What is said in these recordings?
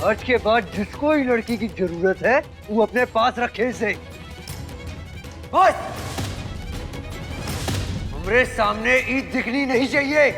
आज के बाद जिसको ही लड़की की जरूरत है वो अपने पास रखे इसे। हमरे सामने ईद दिखनी नहीं चाहिए।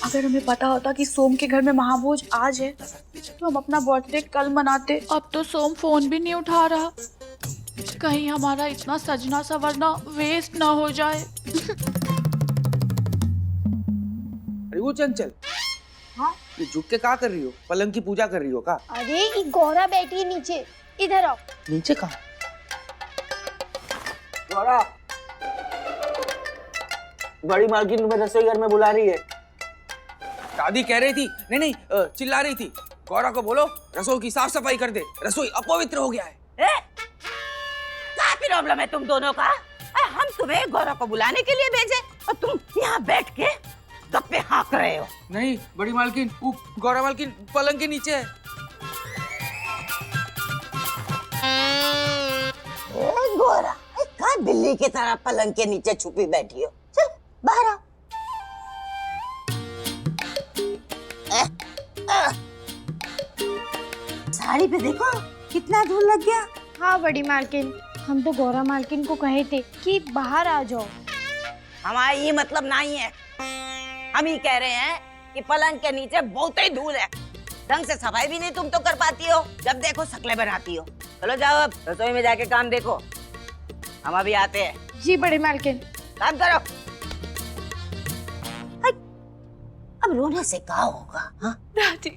अगर हमें पता होता कि सोम के घर में महाभोज आज है तो हम अपना बर्थडे कल मनाते। अब तो सोम फोन भी नहीं उठा रहा, कहीं हमारा इतना सजना सवरना वेस्ट ना हो जाए। अरे वो चंचल, हाँ? ये झुक के क्या कर रही हो? पलंग की पूजा कर रही हो का? अरे ये गौरा बैठी है नीचे, इधर आओ। नीचे कहाँ? गौरा, बड़ी मालकिन तुम्हें रसोई घर में बुला रही है। दादी कह रही थी, नहीं चिल्ला रही थी, गौरा को बोलो रसोई की साफ सफाई कर दे, रसोई अपवित्र हो गया है। क्या प्रॉब्लम है तुम दोनों का? हम तुम्हें गौरा को बुलाने के लिए भेजे और तुम यहाँ बैठ के गप्पे हाँक रहे हो। नहीं बड़ी मालकिन, वो गौरा मालकिन पलंग के नीचे है। गौरा, कहाँ बिल्ली की तरह पलंग के नीचे छुपी बैठी हो? चल बाहर आओ। साड़ी पे देखो कितना धूल लग गया। हाँ बड़ी मालकिन, हम तो गौरा मालकिन को कहे थे कि बाहर आ जाओ। हमारा ये मतलब नहीं है, हम ही कह रहे हैं कि पलंग के नीचे बहुत ही धूल है, ढंग से सफाई भी नहीं तुम तो कर पाती हो, जब देखो शक्लें बनाती हो। चलो जाओ अब रसोई में जाके काम देखो, हम अभी आते हैं। जी बड़ी मालकिन। काम करो। अब रोने से क्या होगा? हाँ दादी,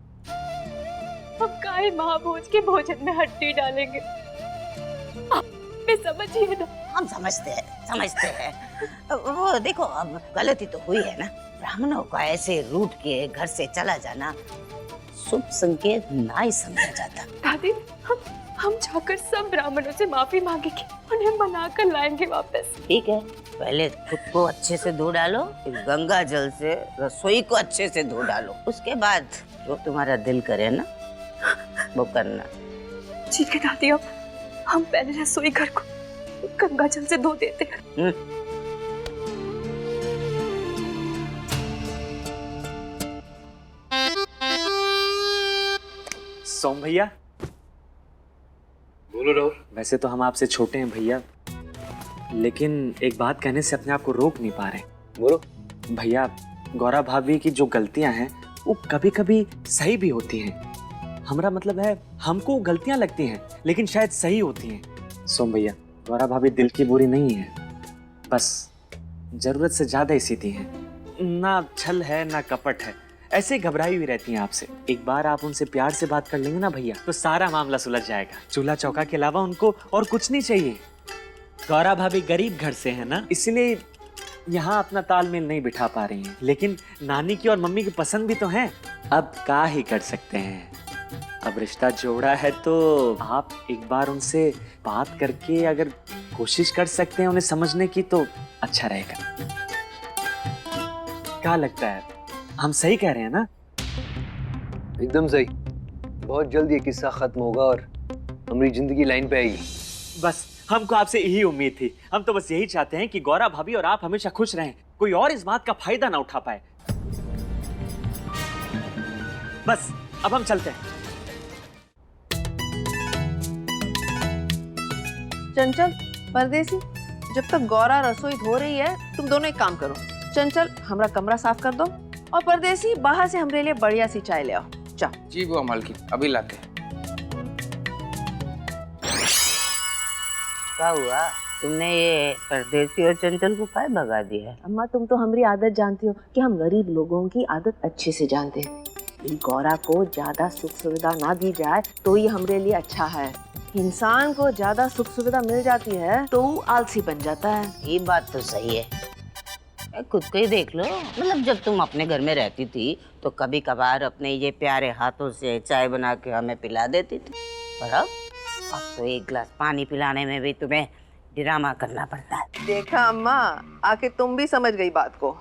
हम काहे महाभोज के भोजन में हड्डी डालेंगे? आप समझिए ना। हम समझते हैं। वो देखो अब गलती तो हुई है ना, ब्राह्मणों का ऐसे रूठ के घर से चला जाना शुभ संकेत नहीं समझा जाता। दादी, हम जाकर सब ब्राह्मणों से माफी मांगेंगे, उन्हें मनाकर लाएंगे वापस। ठीक है, पहले खुद को अच्छे से धो डालो, फिर गंगा जल से रसोई को अच्छे से धो डालो, उसके बाद जो तुम्हारा दिल करे ना वो करना। ठीक है दादी, अब हम पहले रसोई घर को गंगा जल से धो देते हैं। सोम भैया। बोलो राहुल। वैसे तो हम आपसे छोटे हैं भैया, लेकिन एक बात कहने से अपने आप को रोक नहीं पा रहे। बोलो। भैया, गौरा भाभी की जो गलतियां हैं वो कभी कभी सही भी होती हैं। हमारा मतलब है हमको गलतियां लगती हैं लेकिन शायद सही होती हैं। सोम भैया, गौरा भाभी दिल की बुरी नहीं है, बस जरूरत से ज्यादा ही सीधी हैं। ना छल है ना कपट है, ऐसे घबराई हुई रहती हैं आपसे। एक बार आप उनसे प्यार से बात कर लेंगे ना भैया तो सारा मामला सुलझ जाएगा। चूल्हा चौका के अलावा उनको और कुछ नहीं चाहिए। गौरा भाभी गरीब घर से है ना, इसलिए यहाँ अपना तालमेल नहीं बिठा पा रही हैं, लेकिन नानी की और मम्मी की पसंद भी तो है। अब क्या ही कर सकते हैं, अब रिश्ता जोड़ा है तो आप एक बार उनसे बात करके अगर कोशिश कर सकते हैं उन्हें समझने की तो अच्छा रहेगा। क्या लगता है, हम सही कह रहे हैं ना? एकदम सही। बहुत जल्द ये किस्सा खत्म होगा और हमारी जिंदगी लाइन पे आएगी। बस हमको आपसे यही उम्मीद थी। हम तो बस यही चाहते हैं कि गौरा भाभी और आप हमेशा खुश रहें, कोई और इस बात का फायदा ना उठा पाए। बस अब हम चलते हैं। चंचल, परदेसी, जब तक गौरा रसोई धो रही है तुम दोनों एक काम करो। चंचल, हमारा कमरा साफ कर दो और परदेसी बाहर से हमारे लिए बढ़िया सी चाय ले आओ। जाओ। जी बुआ मालकिन, अभी लाते हैं। क्या हुआ? तुमने ये परदेसी और चंचल को काहे भगा दिया? अम्मा, तुम तो हमारी आदत जानती हो कि हम गरीब लोगों की आदत अच्छे से जानते हैं। इन गौरा को ज्यादा सुख सुविधा ना दी जाए तो ये हमारे लिए अच्छा है। इंसान को ज्यादा सुख सुविधा मिल जाती है तो वो आलसी बन जाता है। ये बात तो सही है। खुद को ही देख लो, मतलब जब तुम अपने घर में रहती थी तो कभी कभार अपने ये प्यारे हाथों से चाय बना के हमें पिला देती थी, पर अब तो एक गिलास पानी पिलाने में भी तुम्हें ड्रामा करना पड़ता है। देखा अम्मा, आके तुम भी समझ गई बात को।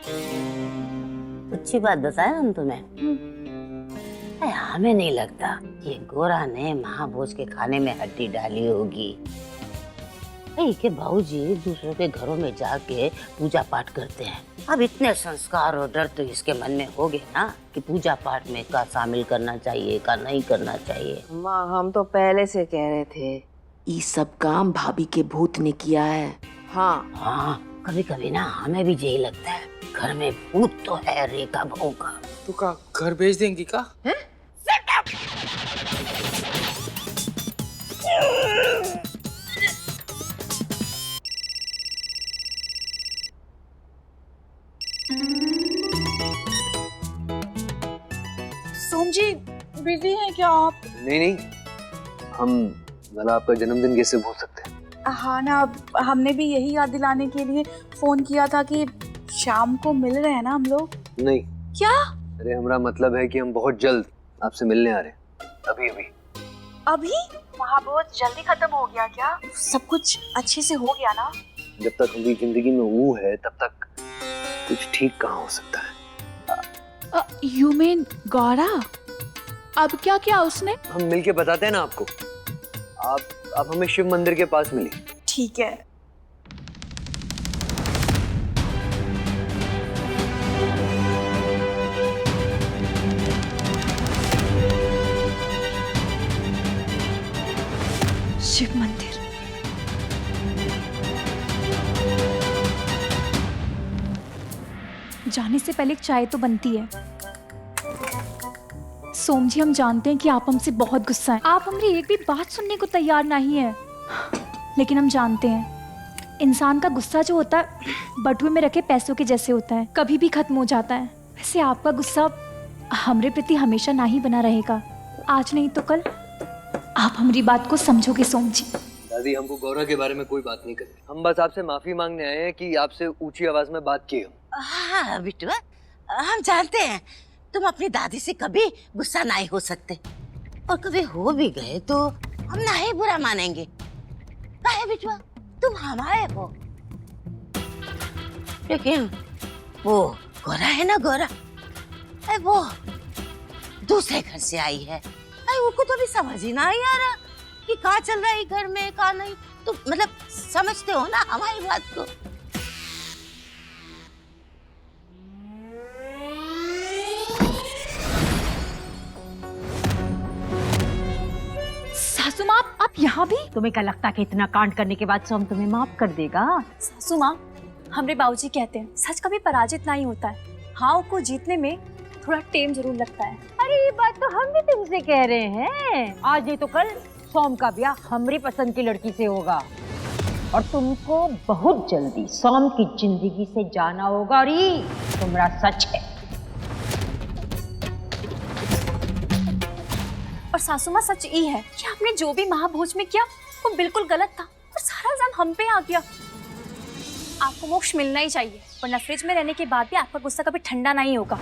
अच्छी बात बताया हम तुम्हें। अरे हमें नहीं लगता ये गोरा ने महाभोज के खाने में हड्डी डाली होगी। के बाबूजी दूसरों के घरों में जाके पूजा पाठ करते हैं। अब इतने संस्कार और डर तो इसके मन में हो गए ना कि पूजा पाठ में का शामिल करना चाहिए का नहीं करना चाहिए। माँ हम तो पहले से कह रहे थे ये सब काम भाभी के भूत ने किया है। हाँ कभी कभी ना हमें भी यही लगता है घर में भूत तो है रेखा बहू का। तू का घर भेज देंगी का? सोम जी बिजी हैं क्या आप? नहीं, हम भला आपका जन्मदिन कैसे भूल सकते हैं। हाँ ना, हमने भी यही याद दिलाने के लिए फोन किया था कि शाम को मिल रहे हैं ना हम लोग। नहीं। क्या? अरे हमारा मतलब है कि हम बहुत जल्द आपसे मिलने आ रहे हैं। अभी महाभोज जल्दी खत्म हो गया क्या? सब कुछ अच्छे से हो गया ना? जब तक हमारी जिंदगी में वो है तब तक कुछ ठीक कहाँ हो सकता है। You mean Gaura? अब क्या किया उसने? हम मिलके बताते हैं ना आपको। आप हमें शिव मंदिर के पास मिली। ठीक है। शिव मंदिर। जाने से पहले एक चाय तो बनती है। सोम जी हम जानते हैं कि आप हमसे बहुत गुस्सा हैं। आप हमारी एक भी बात सुनने को तैयार नहीं है, लेकिन हम जानते हैं इंसान का गुस्सा जो होता है बटुए में रखे पैसों के जैसे होता है, कभी भी खत्म हो जाता है। वैसे आपका गुस्सा हमारे प्रति हमेशा ना ही बना रहेगा। आज नहीं तो कल आप हमारी बात को समझोगे सोम जी। दादी हमको गौरा के बारे में कोई बात नहीं करनी। हम बस आपसे माफी मांगने आए हैं कि आपसे ऊंची आवाज में बात की हम। हाँ बिट्टू, हम जानते हैं तुम अपनी दादी से कभी गुस्सा नहीं हो सकते, और कभी हो भी गए तो हम ना ही बुरा मानेंगे। काहे बिटुआ, तुम हमारे हो। लेकिन वो गोरा है ना, गोरा अरे वो दूसरे घर से आई है। अरे उनको तो अभी समझ ही नहीं आ रहा कि कहाँ चल रहा है घर में कहाँ नहीं। तो मतलब समझते हो ना हमारी बात को। सासू माँ आप यहाँ भी? तुम्हें क्या लगता है कि इतना कांड करने के बाद सोम तुम्हें माफ कर देगा? सासू माँ हमारे बाबूजी कहते हैं सच कभी पराजित नहीं होता है। हाँ को जीतने में थोड़ा टेम जरूर लगता है। अरे ये बात तो हम भी तुमसे कह रहे हैं। आज नहीं तो कल सोम का ब्याह हमारी पसंद की लड़की से होगा, और तुमको बहुत जल्दी सोम की जिंदगी से जाना होगा। और ये तुम्हारा सच है। और सासू माँ सच ये है कि आपने जो भी महाभोज में किया वो बिल्कुल गलत था और सारा इल्जाम हम पे आ गया। आपको मोक्ष मिलना ही चाहिए, वरना फ्रिज में रहने के बाद भी आपका गुस्सा कभी ठंडा नहीं होगा।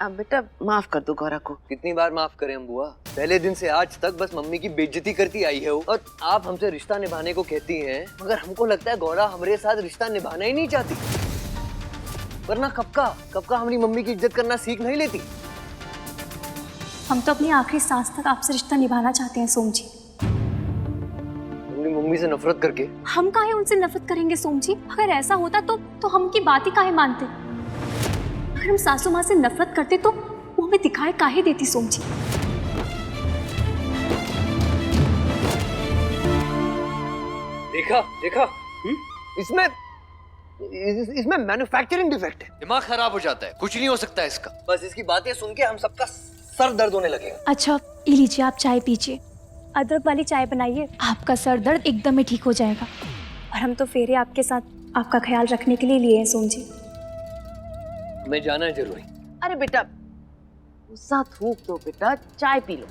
अब बेटा माफ कर दो गौरा को। कितनी बार माफ करें हम बुआ? पहले दिन से आज तक बस मम्मी की बेइज्जती करती आई है वो। और आप हमसे रिश्ता निभाने को कहती हैं, मगर हमको लगता है गौरा हमारे साथ रिश्ता निभाना ही नहीं चाहती। वरना कब का हमारी मम्मी की इज्जत करना सीख नहीं लेती। हम तो अपनी आखिरी सांस तक आपसे रिश्ता निभाना चाहते हैं सोम जी। हमारी मम्मी से नफरत करके? हम काहे उनसे नफरत करेंगे सोम जी? अगर ऐसा होता तो हम की बात ही काहे मानते? अगर हम सासू माँ से नफरत करते तो वो हमें दिखाए काहे देती सोम जी? देखा इसमें मैन्युफैक्चरिंग डिफेक्ट है। दिमाग खराब हो जाता है, कुछ नहीं हो सकता है इसका। बस इसकी बातें सुन के हम सबका सर दर्द होने लगेगा। अच्छा ये लीजिए, आप चाय पीजिए, अदरक वाली चाय बनाइए, आपका सर दर्द एकदम ही ठीक हो जाएगा। और हम तो फेरे आपके साथ आपका ख्याल रखने के लिए लिए हैं सोम जी। मैं जाना है जरूरी। अरे बेटा गुस्सा थूक दो बेटा, चाय पी लो।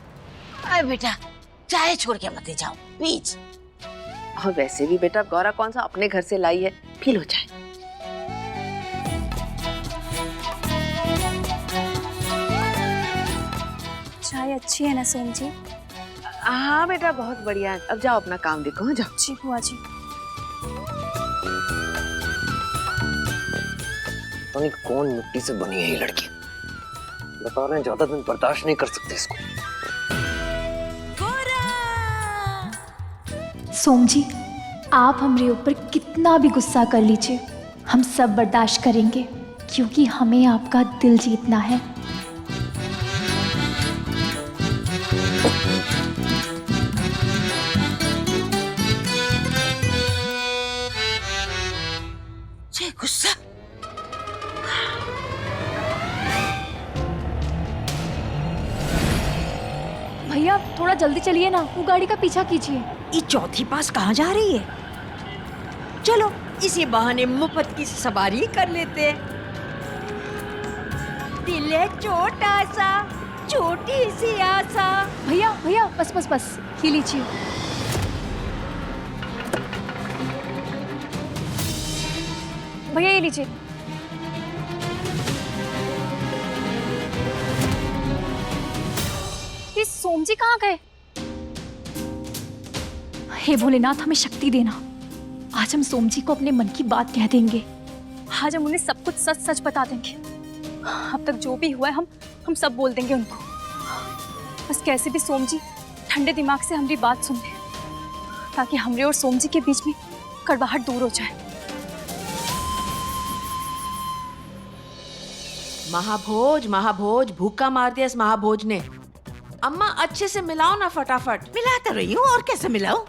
अरे बेटा चाय छोड़ के मत जाओ प्लीज। और वैसे भी बेटा गौरा कौन सा अपने घर से लाई है, पी लो चाय। चाय अच्छी है ना सोम जी? हाँ बेटा, बहुत बढ़िया है। अब जाओ अपना काम देखो, जाओ। जी बुआ जी। पता नहीं कौन मिट्टी से बनी है ये लड़की। बता रहे हैं ज्यादा दिन बर्दाश्त नहीं कर सकते इसको। सोम जी, आप हमारे ऊपर कितना भी गुस्सा कर लीजिए, हम सब बर्दाश्त करेंगे, क्योंकि हमें आपका दिल जीतना है। ये गुस्सा। भैया थोड़ा जल्दी चलिए ना, वो गाड़ी का पीछा कीजिए। ये चौथी पास कहाँ जा रही है? चलो इसी बहाने मुफ्त की सवारी कर लेते हैं। दिल है छोटा सा, छोटी सी आशा। भैया भैया बस बस बस, ये लीजिए। भैया ये लीजिए। ये सोम जी कहाँ गए? हे भोलेनाथ, हमें शक्ति देना। आज हम सोम जी को अपने मन की बात कह देंगे। आज हम उन्हें सब कुछ सच सच बता देंगे। अब तक जो भी हुआ है हम सब बोल देंगे उनको। बस कैसे भी सोम जी ठंडे दिमाग से हमारी बात सुन ले, ताकि हमरे और सोम जी के बीच में कड़वाहट दूर हो जाए। महाभोज महाभोज, भूखा मार दिया इस महाभोज ने। अम्मा अच्छे से मिलाओ ना फटाफट। मिला तो रही हूँ, और कैसे मिलाऊं?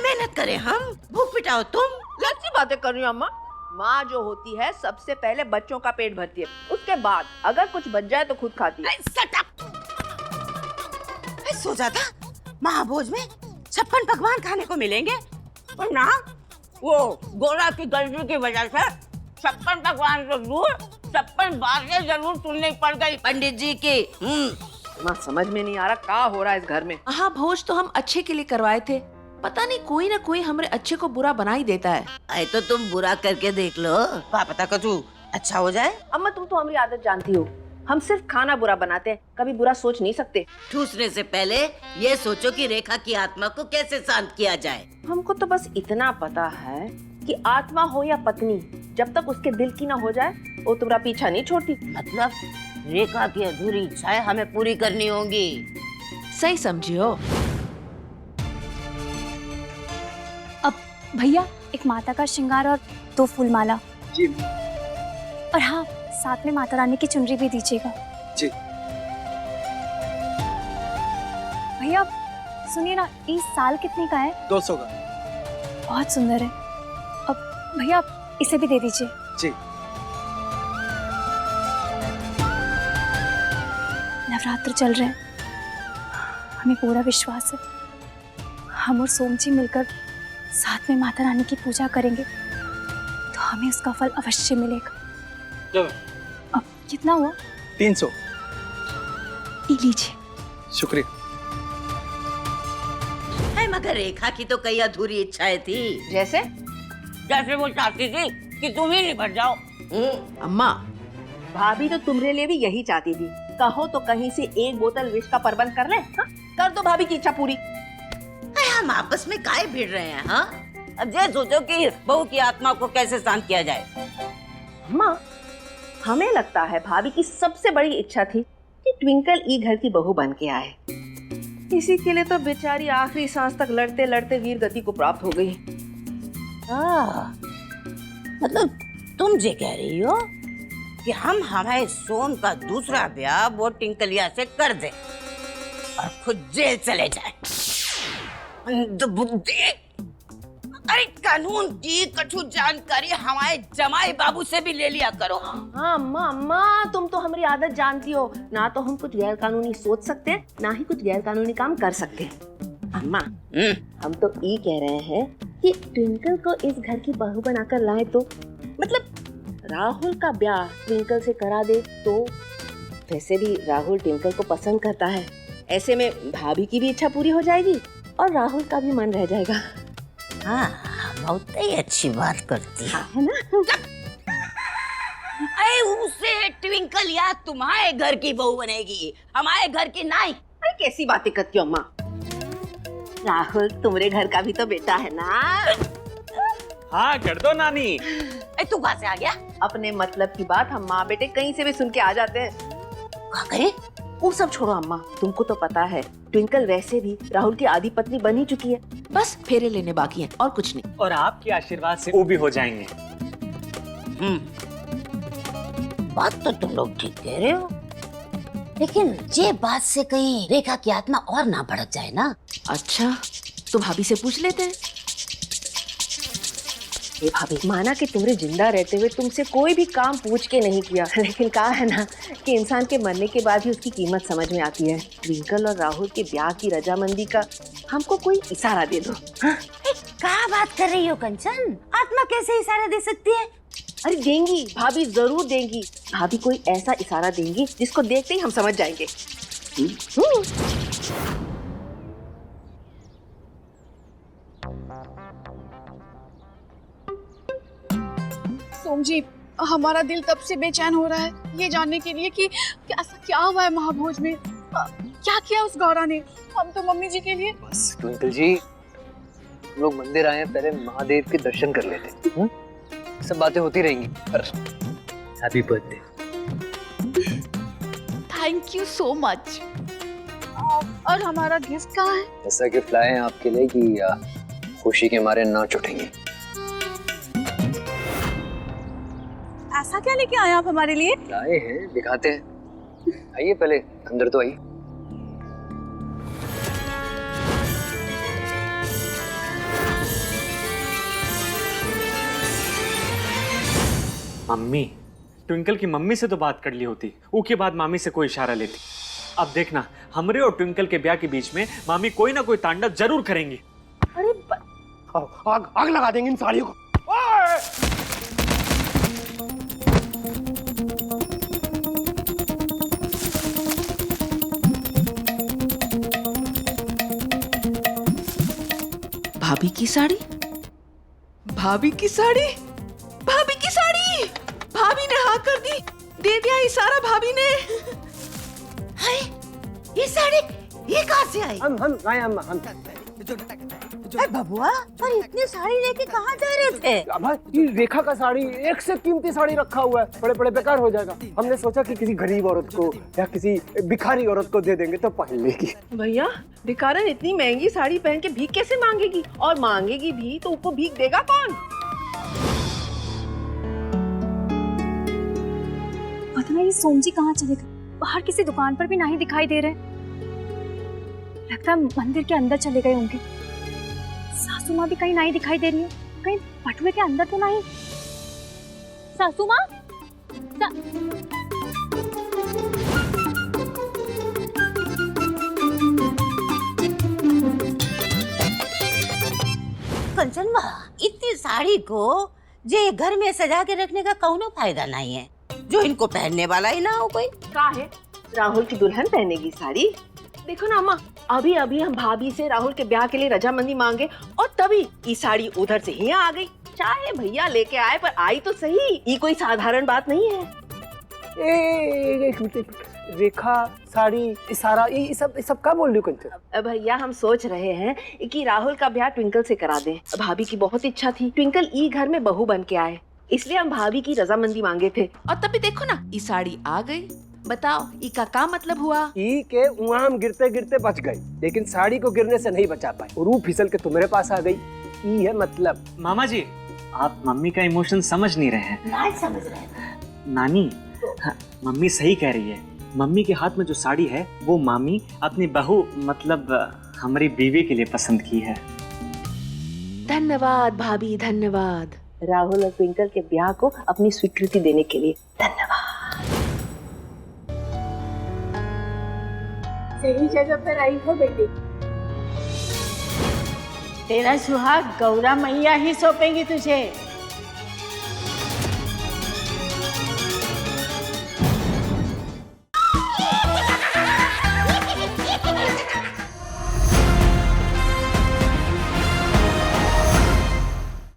मेहनत करें हम, भूख मिटाओ तुम। कैसी बातें कर रही हो अम्मा? माँ जो होती है सबसे पहले बच्चों का पेट भरती है, उसके बाद अगर कुछ बच जाए तो खुद खाती है। सोचा था महाभोज में 56 पकवान खाने को मिलेंगे, और ना वो गोरा की गलती की वजह से 56 पकवान तो दूर 56 बातें जरूर सुननी पड़ गई पंडित जी की। माँ समझ में नहीं आ रहा क्या हो रहा है इस घर में। हाँ, भोज तो हम अच्छे के लिए करवाए थे, पता नहीं कोई ना कोई हमारे अच्छे को बुरा बना ही देता है। अरे तो तुम बुरा करके देख लो, क्या पता कछु अच्छा हो जाए। अम्मा तुम तो हमारी आदत जानती हो, हम सिर्फ खाना बुरा बनाते हैं, कभी बुरा सोच नहीं सकते। ठूसने से पहले ये सोचो कि रेखा की आत्मा को कैसे शांत किया जाए। हमको तो बस इतना पता है कि आत्मा हो या पत्नी, जब तक उसके दिल की ना हो जाए वो तुम्हारा पीछा नहीं छोड़ती। मतलब रेखा की अधूरी इच्छाएं हमें पूरी करनी होंगी। सही समझी हो। अब भैया एक माता का श्रृंगार और 2 फूल माला। जी। और हाँ, साथ में माता रानी की चुनरी भी दीजिएगा। जी। भैया सुनिए ना, इस साल कितने का है? 200 का। बहुत सुंदर है। अब भैया इसे भी दे दीजिए। जी। नवरात्र चल रहे हैं, हमें पूरा विश्वास है हम और सोम जी मिलकर साथ में माता रानी की पूजा करेंगे तो हमें उसका फल अवश्य मिलेगा। अब कितना हुआ? 300। ये लीजिए। शुक्रिया। है मगर रेखा की तो कई अधूरी इच्छाएं थी। जैसे जैसे वो चाहती थी कि तुम ही निभट जाओ। अम्मा भाभी तो तुम्हारे लिए भी यही चाहती थी, कहो तो कहीं से 1 बोतल विष का प्रबंध कर ले। हाँ? कर दो भाभी की इच्छा पूरी। हम आपस में काहे भिड़ रहे हैं? हाँ, अब ये सोचो कि बहू की आत्मा को कैसे शांत किया जाए। अम्मा हमें लगता है भाभी की सबसे बड़ी इच्छा थी कि ट्विंकल ई घर की बहू बन के आए। इसी के लिए तो बेचारी आखिरी सांस तक लड़ते लड़ते वीर गति को प्राप्त हो गई। मतलब तुम ये कह रही हो कि हम हमारे सोम का दूसरा ब्याह वो टिंकलिया से कर दे और खुद जेल चले जाए। बुद्धि, अरे कानून की कछु जानकारी हमारे जमाई बाबू से भी ले लिया करो। हाँ अम्मा, अम्मा तुम तो हमारी आदत जानती हो, ना तो हम कुछ गैर कानूनी सोच सकते हैं, ना ही कुछ गैर कानूनी काम कर सकते हैं। अम्मा हम तो ये कह रहे हैं कि ट्विंकल को इस घर की बहू बनाकर लाए तो मतलब राहुल का ब्याह ट्विंकल से करा दे तो। वैसे भी राहुल ट्विंकल को पसंद करता है, ऐसे में भाभी की भी इच्छा पूरी हो जाएगी और राहुल का भी मन रह जाएगा। हाँ, बहुत ही अच्छी बात करती है ना? अरे उसे ट्विंकल या तुम्हारे घर की बहू बनेगी, हमारे घर की नहीं। अरे कैसी बातें करती हो अम्मा? राहुल तुम्हारे घर का भी तो बेटा है ना। हाँ कर दो नानी। ए, तू कहाँ से आ गया? अपने मतलब की बात हम माँ बेटे कहीं से भी सुन के आ जाते हैं। कहाँ करे? वो सब छोड़ो अम्मा, तुमको तो पता है ट्विंकल वैसे भी राहुल की आधी पत्नी बन ही चुकी है। बस फेरे लेने बाकी हैं और कुछ नहीं। और आपके आशीर्वाद से वो भी हो जाएंगे। बात तो तुम लोग ठीक कह रहे हो, लेकिन ये बात से कहीं रेखा की आत्मा और ना भड़क जाए ना। अच्छा तो भाभी से पूछ लेते हैं। ये भाभी, माना कि तुम्हारे जिंदा रहते हुए तुमसे कोई भी काम पूछ के नहीं किया, लेकिन कहा है ना कि इंसान के मरने के बाद ही उसकी कीमत समझ में आती है। ट्विंकल और राहुल के ब्याह की रजामंदी का हमको कोई इशारा दे दो। क्या बात कर रही हो कंचन? आत्मा कैसे इशारा दे सकती है? अरे देंगी भाभी, जरूर देंगी। भाभी कोई ऐसा इशारा देंगी जिसको देखते ही हम समझ जाएंगे। सोम जी, हमारा दिल तब से बेचैन हो रहा है ये जानने के लिए कि ऐसा क्या हुआ है महाभोज में। क्या किया उस गौरा ने? हम तो मम्मी जी के लिए। बस ट्विंकल जी, हम लोग मंदिर आए हैं, पहले महादेव के दर्शन कर लेते हैं। सब बातें होती रहेंगी, पर happy birthday. Thank you so much. और हमारा गिफ्ट कहाँ है? ऐसा गिफ्ट लाए हैं आपके लिए कि खुशी के मारे नाच उठेंगे। ऐसा क्या लेके आए आप हमारे लिए? लाए हैं, दिखाते हैं। आइए पहले अंदर तो आइए। मम्मी, ट्विंकल की मम्मी से तो बात कर ली होती, उसके बाद मामी से कोई इशारा लेती। अब देखना, हमरे और ट्विंकल के ब्याह के बीच में मामी कोई ना कोई तांडव जरूर करेंगी। अरे आग आग लगा देंगे इन साड़ियों को। भाभी की साड़ी, भाभी की साड़ी, भाभी की साड़ी। भाभी ने हाँ कर दी, दे दिया इशारा भाभी ने। हाय, ये साड़ी ये कहाँ से आई? हम बबुआ, पर इतनी साड़ी लेके कहाँ जा रहे थे? ये रेखा का साड़ी, एक से कीमती साड़ी रखा हुआ है, बड़े बड़े बेकार हो जाएगा। हमने सोचा कि किसी गरीब औरत को या किसी भिखारी औरत को दे देंगे तो पहन लेगी। भैया, भिखारन इतनी महंगी साड़ी पहन के भीख कैसे मांगेगी? और मांगेगी भी तो उसको भीख देगा कौन? पता नहीं सोम जी कहाँ चले गए। बाहर किसी दुकान पर भी नहीं दिखाई दे रहे। लगता है मंदिर के अंदर चले गए होंगे। सासू माँ भी कहीं नहीं दिखाई दे रही है। कहीं बटुए के अंदर तो नहीं? सासू माँ, कंचन माँ, इतनी साड़ी को जे घर में सजा के रखने का कौनो फायदा नहीं है, जो इनको पहनने वाला ही ना हो कोई। क्या है? राहुल की दुल्हन पहनेगी साड़ी। देखो ना अम्मा, अभी अभी हम भाभी से राहुल के ब्याह के लिए रजामंदी मांगे और तभी ये साड़ी उधर से यहाँ आ गई। चाहे भैया लेके आए, पर आई तो सही। ये कोई साधारण बात नहीं है। एक मिनट, रेखा, साड़ी, इशारा, ये सब क्या बोल रही हो कंचन? भैया, हम सोच रहे हैं कि राहुल का ब्याह ट्विंकल से करा दें। भाभी की बहुत इच्छा थी ट्विंकल ई घर में बहू बन के आए, इसलिए हम भाभी की रजामंदी मांगे थे। और तभी देखो ना, ये साड़ी आ गई। बताओ इसका क्या मतलब हुआ? ई के वहाँ हम गिरते गिरते बच गए, लेकिन साड़ी को गिरने से नहीं बचा पाए और वो फिसल के तुम्हारे पास आ गई। ई है मतलब। मामा जी, आप मम्मी का इमोशन समझ नहीं रहे हैं। नहीं समझ रहे नानी, हाँ, मम्मी सही कह रही है। मम्मी के हाथ में जो साड़ी है वो मामी अपनी बहू मतलब हमारी बीवी के लिए पसंद की है। धन्यवाद भाभी, धन्यवाद। राहुल और ट्विंकल के ब्याह को अपनी स्वीकृति देने के लिए धन्यवाद। सही जगह पर आई हो बेटी। तेरा सुहाग गौरा मैया ही सौंपेंगी तुझे।